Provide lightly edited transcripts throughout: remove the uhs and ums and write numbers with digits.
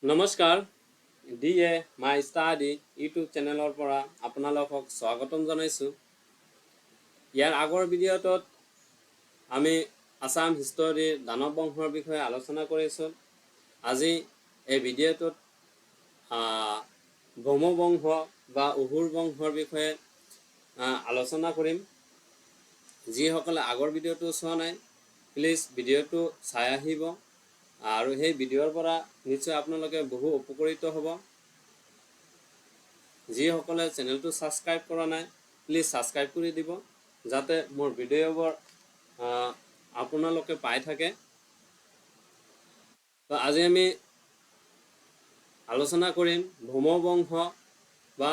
নমস্কাৰ DA মাই study YouTube চেনেলৰ পৰা আপোনালোকক স্বাগতম জনাইছোঁ। ইয়াৰ আগৰ ভিডিঅ'টোত আমি আসাম হিষ্টৰীৰ দানৱ বংশৰ বিষয়ে আলোচনা কৰিছোঁ। আজি এই ভিডিঅ'টোত ভৌম বংশ বা অহুৰ বংশৰ বিষয়ে আলোচনা কৰিম। যিসকলে আগৰ ভিডিঅ'টো চোৱা নাই প্লিজ ভিডিঅ'টো চাই আহিব আৰু সেই ভিডিঅ'ৰ পৰা নিশ্চয় আপোনালোকে বহু উপকৃত হ'ব। যিসকলে চেনেলটো ছাবস্ক্ৰাইব কৰা নাই প্লিজ ছাবস্ক্ৰাইব কৰি দিব যাতে মোৰ ভিডিঅ'বোৰ আপোনালোকে পাই থাকে। তো আজি আমি আলোচনা কৰিম ভৌম বংশ বা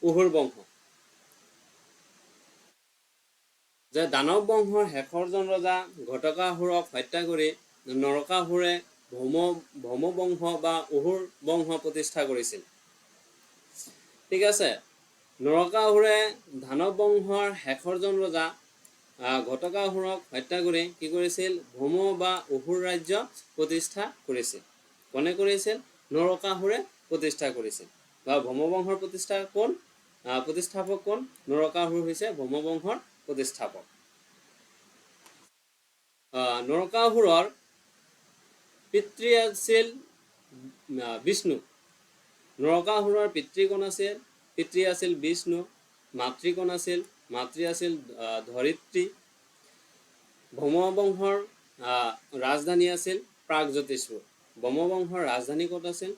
অহুৰ বংশ। যে দানৱ বংশৰ শেষৰজন ৰজা ঘটকাসুৰক হত্যা কৰি নৰকাসুৰে ভৌম বংশ বা অহুৰ বংশ প্ৰতিষ্ঠা কৰিছিল। ঠিক আছে, নৰকাসুৰে দানৱ বংশৰ শেষৰজন ৰজা ঘটকাসুৰক হত্যা কৰি কি কৰিছিল? ভৌম বা অহুৰ ৰাজ্য প্ৰতিষ্ঠা কৰিছিল। কোনে কৰিছিল? নৰকাসুৰে প্ৰতিষ্ঠা কৰিছিল। বা ভৌম বংশৰ প্ৰতিষ্ঠাপক কোন? নৰকাসুৰ হৈছে ভৌম বংশৰ প্ৰতিষ্ঠাপক। নৰকাসুৰৰ পিতৃ আছিল বিষ্ণু। নৰকাসুৰৰ পিতৃ কোন আছিল? পিতৃ আছিল বিষ্ণু। মাতৃ কোন আছিল? মাতৃ আছিল ধৰিত্ৰী। ভৌম বংশৰ ৰাজধানী আছিল প্ৰাগজ্যোতিষপুৰ। ভৌম বংশৰ ৰাজধানী ক'ত আছিল?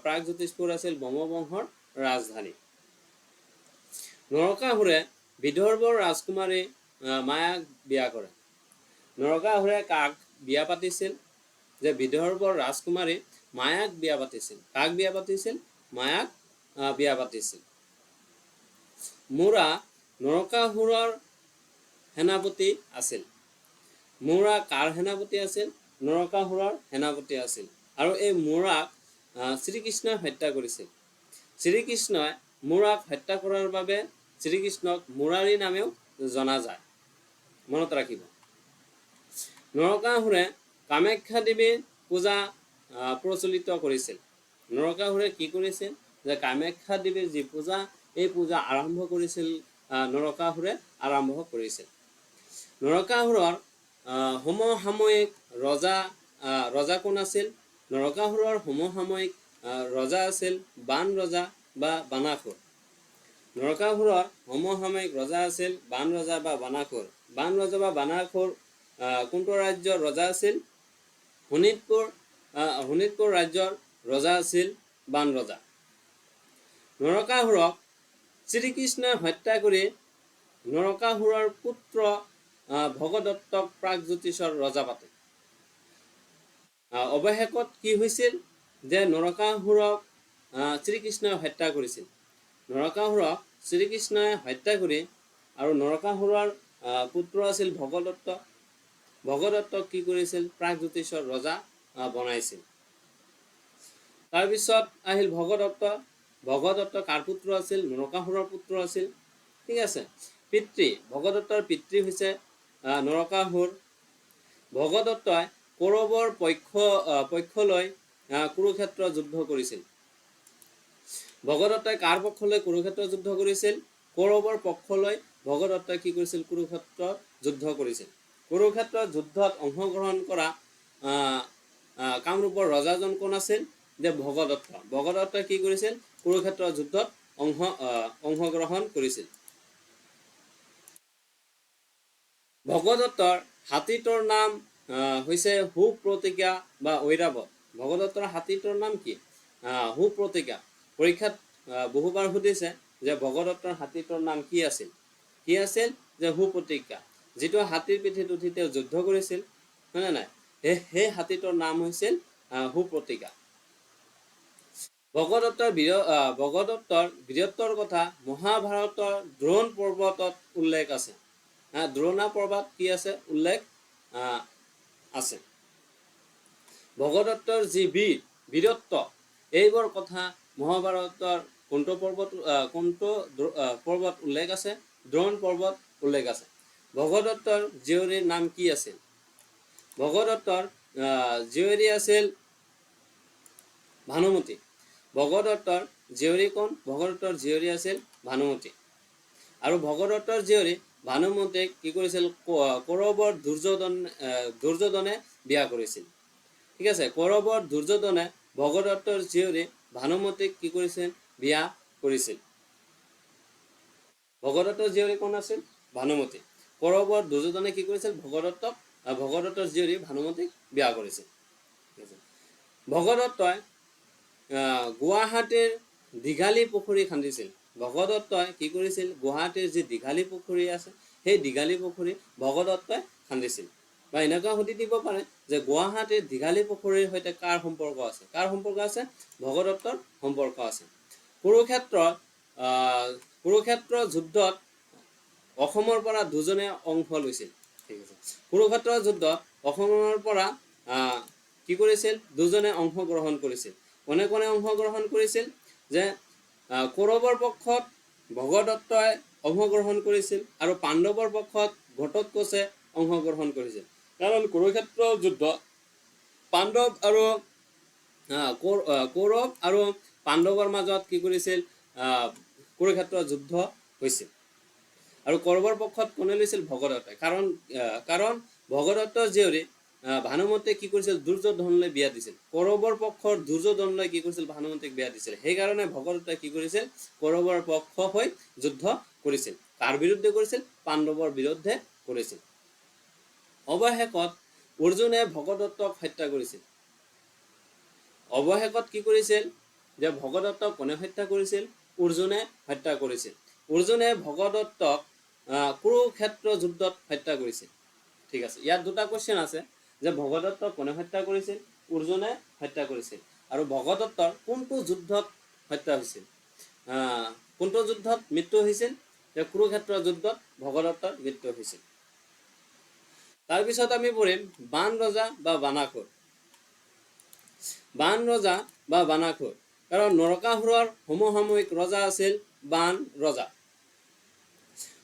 প্ৰাগজ্যোতিষপুৰ আছিল ভৌম বংশৰ ৰাজধানী। নৰকাসুৰে বিদৰ্ভৰ ৰাজকুমাৰী মায়াক বিয়া কৰে। নৰকাসুৰে কাক বিয়া পাতিছিল? যে বিদৰ্ভৰ ৰাজকুমাৰী মায়াক বিয়া পাতিছিল। কাক বিয়া পাতিছিল? মায়াক বিয়া পাতিছিল। মুৰা নৰকাসুৰৰ সেনাপতি আছিল। মুৰা কাৰ সেনাপতি আছিল? নৰকাসুৰৰ সেনাপতি আছিল। আৰু এই মুৰাক শ্ৰীকৃষ্ণই হত্যা কৰিছিল। শ্ৰীকৃষ্ণই মুৰাক হত্যা কৰাৰ বাবে শ্ৰীকৃষ্ণক মুৰাৰী নামেও জনা যায়। মনত ৰাখিব। নৰকাসুৰে কামাখ্যা দেৱীৰ পূজা প্ৰচলিত কৰিছিল। নৰকাসুৰে কি কৰিছিল? যে কামাখ্যা দেৱীৰ যি পূজা, এই পূজা আৰম্ভ কৰিছিল নৰকাসুৰে আৰম্ভ কৰিছিল। নৰকাসুৰৰ সমসাময়িক ৰজা কোন আছিল? নৰকাসুৰৰ সমসাময়িক ৰজা আছিল বান ৰজা বা বানাসুৰ। নৰকাসুৰৰ সমসাময়িক ৰজা আছিল বান ৰজা বা বানাসুৰ। বান ৰজা বা বানাসুৰ কোনটো ৰাজ্যৰ ৰজা আছিল? শোণিতপুৰ ৰাজ্যৰ ৰজা আছিল বান ৰজা। নৰকাসুৰক শ্ৰীকৃষ্ণই হত্যা কৰি নৰকাসুৰৰ পুত্ৰ ভগদত্তক প্ৰাগজ্যোতিষৰ ৰজা পাতে। অৱশেষত কি হৈছিল? যে নৰকাসুৰক শ্ৰীকৃষ্ণই হত্যা কৰিছিল। নৰকাসুৰক শ্ৰীকৃষ্ণই হত্যা কৰি আৰু নৰকাসুৰৰ পুত্ৰ আছিল ভগদত্ত। ভগদত্তক কি কৰিছিল? প্ৰাগজ্যোতিষৰ ৰজা বনাইছিল। তাৰপিছত আহিল ভগদত্ত। ভগদত্ত কাৰ পুত্ৰ আছিল? নৰকাসুৰৰ পুত্ৰ আছিল। ঠিক আছে, পিতৃ ভগদত্তৰ পিতৃ হৈছে নৰকাসুৰ। ভগদত্তই কৌৰৱৰ পক্ষলৈ কুৰুক্ষেত্ৰ যুদ্ধ কৰিছিল। ভগদত্তই কাৰ পক্ষলৈ কুৰুক্ষেত্ৰ যুদ্ধ কৰিছিল? কৌৰৱৰ পক্ষলৈ ভগদত্তই কি কৰিছিল? কুৰুক্ষেত্ৰ যুদ্ধ কৰিছিল। কুৰুক্ষেত্ৰ যুদ্ধত অংশগ্ৰহণ কৰা কামৰূপৰ ৰজাজন কোন আছিল? যে ভগদত্ত। ভগদত্তই কি কৰিছিল? কুৰুক্ষেত্ৰ যুদ্ধত অংশগ্ৰহণ কৰিছিল। ভগদত্তৰ হাতীটোৰ নাম হৈছে সুপ্ৰতীকা বা ঐৰাৱত। ভগদত্তৰ হাতীটোৰ নাম কি? সুপ্ৰতীকা। পৰীক্ষাত বহুবাৰ সুধিছে যে ভগদত্তৰ হাতীটোৰ নাম কি আছিল? কি আছিল? যে সুপ্ৰতীকা। যিটো হাতীৰ পিঠিত উঠি তেওঁ যুদ্ধ কৰিছিল, হয়নে নাই? সেই হাতীটোৰ নাম হৈছিল সুপ্ৰতীকা। ভগদত্তৰ বীৰত্বৰ কথা মহাভাৰতৰ দ্ৰোণ পৰ্বতত উল্লেখ আছে। দ্ৰোণা পৰ্বত কি আছে? উল্লেখ আছে। ভগদত্তৰ যি বীৰত্ব, এইবোৰ কথা মহাভাৰতৰ কোনটো পৰ্বত উল্লেখ আছে? দ্ৰোণ পৰ্বত উল্লেখ আছে। ভগদত্তৰ জীয়ৰীৰ নাম কি আছিল? ভগদত্তৰ জীয়ৰী আছিল ভানুমতী। ভগদত্তৰ জীয়ৰী কোন? ভগদত্তৰ জীয়ৰী আছিল ভানুমতী। আৰু ভগদত্তৰ জীয়ৰী ভানুমতীক কি কৰিছিল? কৌৰৱৰ দুৰ্যোধনে বিয়া কৰিছিল। ঠিক আছে, কৌৰৱৰ দুৰ্যোধনে ভগদত্তৰ জীয়ৰী ভানুমতীক কি কৰিছিল? বিয়া কৰিছিল। ভগদত্তৰ জীয়ৰী কোন আছিল? ভানুমতী। কৌৰৱৰ দুৰ্যোধনে কি কৰিছিল? ভগদত্তৰ জীয়ৰী ভানুমতীক বিয়া কৰিছিল। ভগদত্তই গুৱাহাটীৰ দীঘালী পুখুৰী খান্দিছিল। ভগদত্তই কি কৰিছিল? গুৱাহাটীৰ যি দীঘালী পুখুৰী আছে সেই দীঘালী পুখুৰী ভগদত্তই খান্দিছিল। বা এনেকুৱা সুধি দিব পাৰে যে গুৱাহাটীৰ দীঘালী পুখুৰীৰ সৈতে কাৰ সম্পৰ্ক আছে? কাৰ সম্পৰ্ক আছে? ভগদত্তৰ সম্পৰ্ক আছে। কুৰুক্ষেত্ৰ যুদ্ধত অসমৰ পৰা দুজনে অংশ লৈছিল। ঠিক আছে, কুৰুক্ষেত্ৰ যুদ্ধত অসমৰ পৰা কি কৰিছিল? দুজনে অংশগ্ৰহণ কৰিছিল। কোনে কোনে অংশগ্ৰহণ কৰিছিল? যে কৌৰৱৰ পক্ষত ভগদত্তই অংশগ্ৰহণ কৰিছিল আৰু পাণ্ডৱৰ পক্ষত ঘটোৎকচে অংশগ্ৰহণ কৰিছিল। কাৰণ কুৰুক্ষেত্ৰ যুদ্ধত পাণ্ডৱ আৰু কৌৰৱ আৰু পাণ্ডৱৰ মাজত কি কৰিছিল? কুৰুক্ষেত্ৰ যুদ্ধ হৈছিল। আৰু কৌৰৱৰ পক্ষত কোনে লৈছিল? ভগদত্তই। কাৰণ ভগদত্তৰ জীয়ৰী ভানুমতীয়ে কি কৰিছিল? দুৰ্যোধনলৈ বিয়া দিছিল। কৌৰৱৰ পক্ষৰ দুৰ্যোধনলৈ কি কৰিছিল? ভানুমতীক বিয়া দিছিল। সেইকাৰণে ভগদত্তই কি কৰিছিল? কৌৰৱৰ পক্ষ হৈ যুদ্ধ কৰিছিল। কাৰ বিৰুদ্ধে কৰিছিল? পাণ্ডৱৰ বিৰুদ্ধে কৰিছিল। অৱশেষত অৰ্জুনে ভগদত্তক হত্যা কৰিছিল। অৱশেষত কি কৰিছিল? যে ভগদত্তক কোনে হত্যা কৰিছিল? অৰ্জুনে হত্যা কৰিছিল। অৰ্জুনে ভগদত্তক কুৰুক্ষেত্ৰ যুদ্ধত হত্যা কৰিছিল। ঠিক আছে, ইয়াত দুটা কুৱেশ্যন আছে যে ভগদত্তক কোনে হত্যা কৰিছিল? অৰ্জুনে হত্যা কৰিছিল। আৰু ভগদত্তৰ কোনটো যুদ্ধত হত্যা হৈছিল? কোনটো যুদ্ধত মৃত্যু হৈছিল? যে কুৰুক্ষেত্ৰ যুদ্ধত ভগদত্তৰ মৃত্যু হৈছিল। তাৰপিছত আমি পঢ়িম বান ৰজা বা বানাসুৰ। বান ৰজা বা বানাসুৰ। কাৰণ নৰকাসুৰৰ সমসাময়িক ৰজা আছিল বান ৰজা।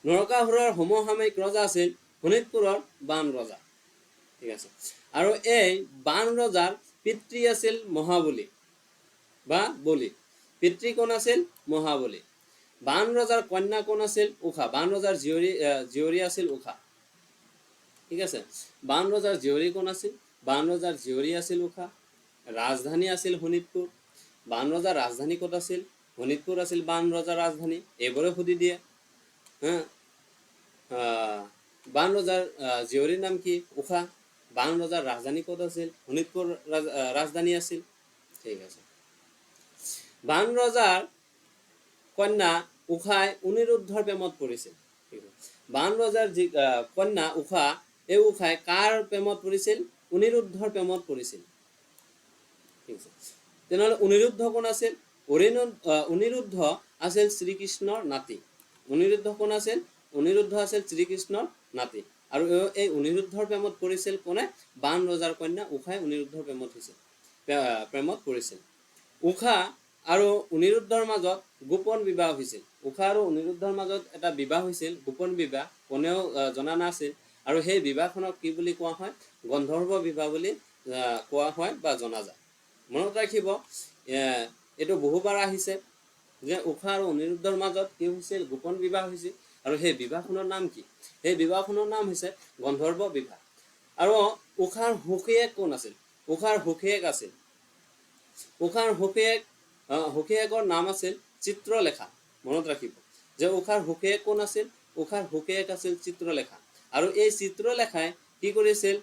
নৰকাসুৰৰ সমসাময়িক ৰজা আছিল শোণিতপুৰৰ বান ৰজা। ঠিক আছে, আৰু এই বান ৰজাৰ পিতৃ আছিল মহাবলী বা বলি। পিতৃ কোন আছিল? মহাবলী। বান ৰজাৰ কন্যা কোন আছিল? উষা। বান ৰজাৰ জীয়ৰী আছিল উষা। ঠিক আছে, বান ৰজাৰ জীয়ৰী কোন আছিল? বান ৰজাৰ জীয়ৰী আছিল উষা। ৰাজধানী আছিল শোণিতপুৰ। বান ৰজাৰ ৰাজধানী ক'ত আছিল? শোণিতপুৰ আছিল বান ৰজাৰ ৰাজধানী। এইবোৰে সুধি দিয়ে। বান ৰজাৰ জীয়ৰীৰ নাম কি? উষা। বান ৰজাৰ ৰাজধানী ক'ত আছিল? শোণিতপুৰ ৰাজধানী আছিল। ঠিক আছে, বান ৰজাৰ কন্যা উষাই অনিৰুদ্ধৰ প্ৰেমত পৰিছিল। বান ৰজাৰ যি কন্যা উষা, এই উষাই কাৰ প্ৰেমত পৰিছিল? অনিৰুদ্ধৰ প্ৰেমত পৰিছিল। ঠিক আছে, তেনেহ'লে অনিৰুদ্ধ কোন আছিল? অনিৰুদ্ধ আছিল শ্ৰীকৃষ্ণৰ নাতি। অনিৰুদ্ধ কোন আছিল? অনিৰুদ্ধ আছিল শ্ৰীকৃষ্ণৰ নাতি। আৰু এই অনিৰুদ্ধৰ প্ৰেমত পৰিছিল কোনে? বান ৰজাৰ কন্যা উষাই অনিৰুদ্ধৰ প্ৰেমত পৰিছিল। উষা আৰু অনিৰুদ্ধৰ মাজত গোপন বিবাহ হৈছিল। উষা আৰু অনিৰুদ্ধৰ মাজত এটা বিবাহ হৈছিল, গোপন বিবাহ, কোনেও জনা নাছিল। আৰু সেই বিবাহখনক কি বুলি কোৱা হয়? গন্ধৰ্ব বিবাহ বুলি কোৱা হয় বা জনা যায়। মনত ৰাখিব, এইটো বহুবাৰ আহিছে যে উষা আৰু অনিৰুদ্ধৰ মাজত কি হৈছিল? গোপন বিবাহ হৈছিল। আৰু সেই বিবাহখনৰ নাম কি? সেই বিবাহখনৰ নাম হৈছে গন্ধৰ্ব বিবাহ। আৰু উষাৰ সখীয়েক কোন আছিল? উষাৰ সখীয়েক আছিল। উষাৰ সখীয়েকৰ নাম আছিল চিত্ৰলেখা। মনত ৰাখিব যে উষাৰ সখীয়েক কোন আছিল? উষাৰ সখীয়েক আছিল চিত্ৰলেখা। আৰু এই চিত্ৰলেখাই কি কৰিছিল?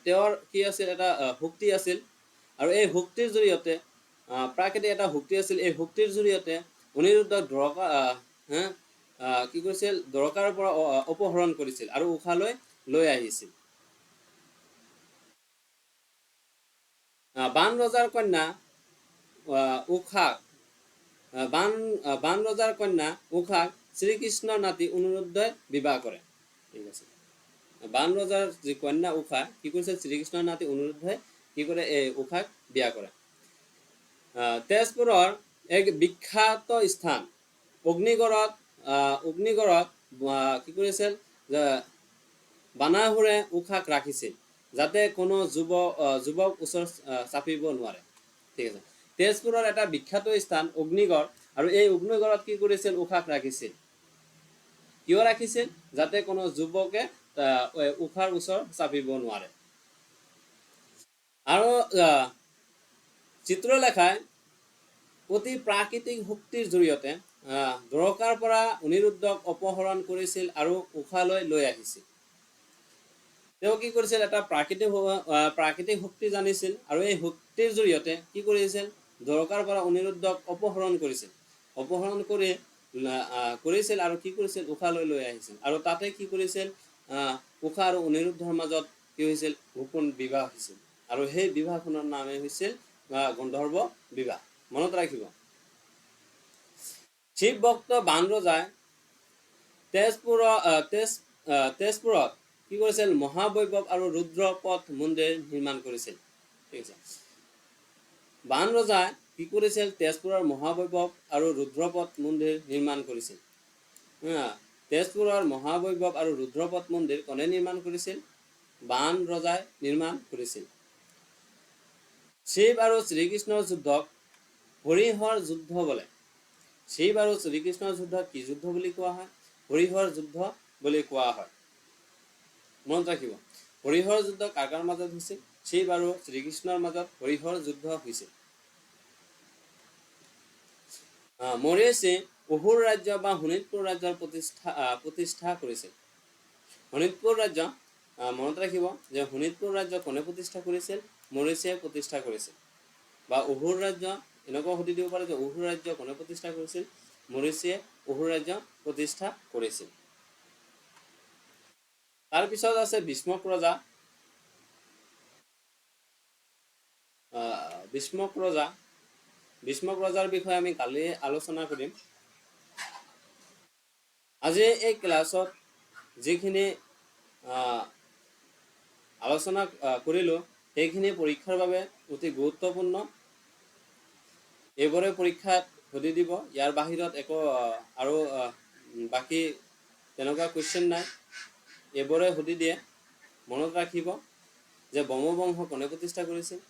তেওঁৰ কি আছিল? এটা শক্তি আছিল। আৰু এই শক্তিৰ জৰিয়তে, প্ৰাকৃতিক এটা শক্তি আছিল, এই শক্তিৰ জৰিয়তে অনিৰুদ্ধক কি কৰিছিল? দ্বাৰকাৰ পৰা অপহৰণ কৰিছিল আৰু উষালৈ লৈ আহিছিল। বান ৰজাৰ কন্যা উষাক বান ৰজাৰ কন্যা উষাক শ্ৰীকৃষ্ণৰ নাতি অনিৰুদ্ধই বিবাহ কৰে। ঠিক আছে, বান ৰজাৰ যি কন্যা উষা কি কৰিছিল? শ্ৰীকৃষ্ণৰ নাতি অনিৰুদ্ধই কি কৰে? এই উষাক বিয়া কৰে। তেজপুৰৰ এক বিখ্যাত স্থান অগ্নিগড়ত কি কৰিছিল? বানাসুৰে উষাক ৰাখিছিল। যাতে কোনো যুৱক ওচৰ চাপিব নোৱাৰে। ঠিক আছে। তেজপুৰৰ এটা বিখ্যাত স্থান অগ্নিগড়, আৰু এই অগ্নিগড়ত কি কৰিছিল? উশাক ৰাখিছিল। কিয় ৰাখিছিল? যাতে কোনো যুৱকে উশাৰ ওচৰ চাপিব নোৱাৰে। আৰু চিত্ৰলেখাই অতি প্ৰাকৃতিক শক্তিৰ জৰিয়তে দ্বাৰকাৰ পৰা অনিৰুদ্ধক অপহৰণ কৰিছিল আৰু উশালৈ লৈ আহিছিল। তেওঁ কি কৰিছিল? এটা প্ৰাকৃতিক শক্তি জানিছিল, আৰু এই শক্তিৰ জৰিয়তে কি কৰিছিল? দ্বাৰকাৰ পৰা অনিৰুদ্ধক অপহৰণ কৰিছিল। অপহৰণ কৰিছিল আৰু কি কৰিছিল? উশালৈ লৈ আহিছিল। আৰু তাতে কি কৰিছিল? উষা আৰু অনিৰুদ্ধৰ মাজত কি হৈছিল? গোপন বিবাহ হৈছিল, আৰু সেই বিবাহখনৰ নামে হৈছিল গন্ধৰ্ব বিবাহ। মনত ৰাখিব। শিৱ ভক্ত বান ৰজাই তেজপুৰত কি কৰিছিল? মহাবৈভৱ আৰু ৰুদ্ৰপথ মন্দিৰ নিৰ্মাণ কৰিছিল। ঠিক আছে। বান ৰজাই কি কৰিছিল? তেজপুৰৰ মহাবৈভৱ আৰু ৰুদ্ৰপথ মন্দিৰ নিৰ্মাণ কৰিছিল। তেজপুৰৰ মহাবৈভৱ আৰু ৰুদ্ৰপথ মন্দিৰ কোনে নিৰ্মাণ কৰিছিল? বান ৰজাই নিৰ্মাণ কৰিছিল। শিৱ আৰু শ্ৰীকৃষ্ণৰ যুদ্ধক হৰিহৰ যুদ্ধ বোলে। শিৱ আৰু শ্ৰীকৃষ্ণৰ যুদ্ধক কি যুদ্ধ বুলি কোৱা হয়? হৰিহৰ যুদ্ধ বুলি কোৱা হয়। মনত ৰাখিব। হৰিহৰ যুদ্ধ কাৰ কাৰ মাজত হৈছিল? শিৱ আৰু শ্ৰীকৃষ্ণৰ মাজত হৰিহৰ যুদ্ধ হৈছিল। মৰিচে অসুৰ ৰাজ্য বা শোণিতপুৰ ৰাজ্যৰ প্ৰতিষ্ঠা কৰিছিল। শোণিতপুৰ ৰাজ্য, মনত ৰাখিব যে শোণিতপুৰ ৰাজ্য কোনে প্ৰতিষ্ঠা কৰিছিল? মৰিচে প্ৰতিষ্ঠা কৰিছিল। বা অসুৰ ৰাজ্য, এনেকুৱা সুধি দিব পাৰে যে অসুৰ ৰাজ্য কোনে প্ৰতিষ্ঠা কৰিছিল? মৰিচে অসুৰ ৰাজ্য প্ৰতিষ্ঠা কৰিছিল। তাৰপিছত আছে ভীষ্মক ৰজা। ভীষ্মক ৰজাৰ বিষয়ে আমি কালি আলোচনা কৰিম। আজি এই ক্লাছত যিখিনি আলোচনা কৰিলোঁ সেইখিনি পৰীক্ষাৰ বাবে অতি গুৰুত্বপূৰ্ণ। এইবোৰে পৰীক্ষাত সুধি দিব। ইয়াৰ বাহিৰত একো আৰু বাকী তেনেকুৱা কুৱেশ্যন নাই, এইবোৰে সুধি দিয়ে। মনত ৰাখিব যে ব্ৰহ্মবংশ কোনে প্ৰতিষ্ঠা কৰিছিল?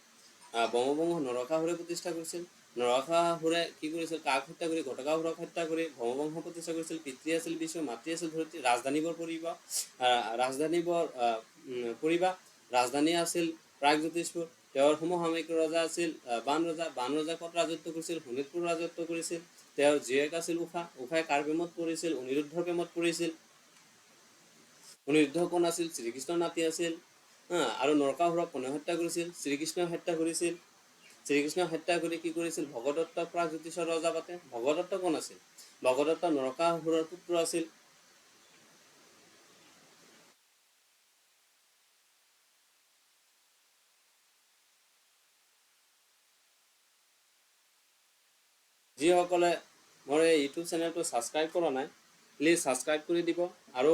ব্ৰহ্মবংশ নৰকাসুৰে প্ৰতিষ্ঠা কৰিছিল। নৰকাসুৰে কি কৰিছিল? কাক হত্যা কৰি? ঘটকাসুৰক হত্যা কৰি ব্ৰহ্মবংশ প্ৰতিষ্ঠা কৰিছিল। পিতৃ আছিল বিষ্ণু, মাতৃ আছিল ধৰিত্ৰী, ৰাজধানীবৰ ৰাজধানী আছিল প্ৰাগজ্যোতিষপুৰ। তেওঁৰ সমসাময়িক ৰজা আছিল বান ৰজা। বান ৰজা ক'ত ৰাজত্ব কৰিছিল? শোণিতপুৰ ৰাজত্ব কৰিছিল। তেওঁৰ জীয়েক আছিল উষা। উষাই কাৰ প্ৰেমত পৰিছিল? অনিৰুদ্ধৰ প্ৰেমত পৰিছিল। অনিৰুদ্ধ কোন আছিল? শ্ৰীকৃষ্ণৰ নাতি আছিল। আৰু নৰকাসুৰক কোনে হত্যা কৰিছিল? শ্ৰীকৃষ্ণই হত্যা কৰিছিল। শ্ৰীকৃষ্ণই হত্যা কৰি কি কৰিছিল? ভগদত্তক প্ৰাগজ্যোতিষৰ ৰজা পাতে। ভগদত্ত কোন আছিল? ভগদত্ত নৰকাসুৰৰ পুত্ৰ আছিল। যিসকলে মোৰ এই ইউটিউব চেনেলটো ছাবস্ক্ৰাইব কৰা নাই, প্লিজ ছাবস্ক্ৰাইব কৰি দিব। আৰু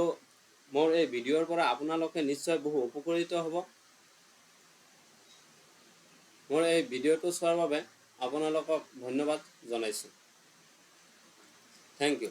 মোৰ এই ভিডিঅ'ৰ পৰা আপোনালোকে নিশ্চয় বহু উপকৃত হ'ব। মোৰ এই ভিডিঅ'টো চোৱাৰ বাবে আপোনালোকক ধন্যবাদ জনাইছোঁ। Thank U.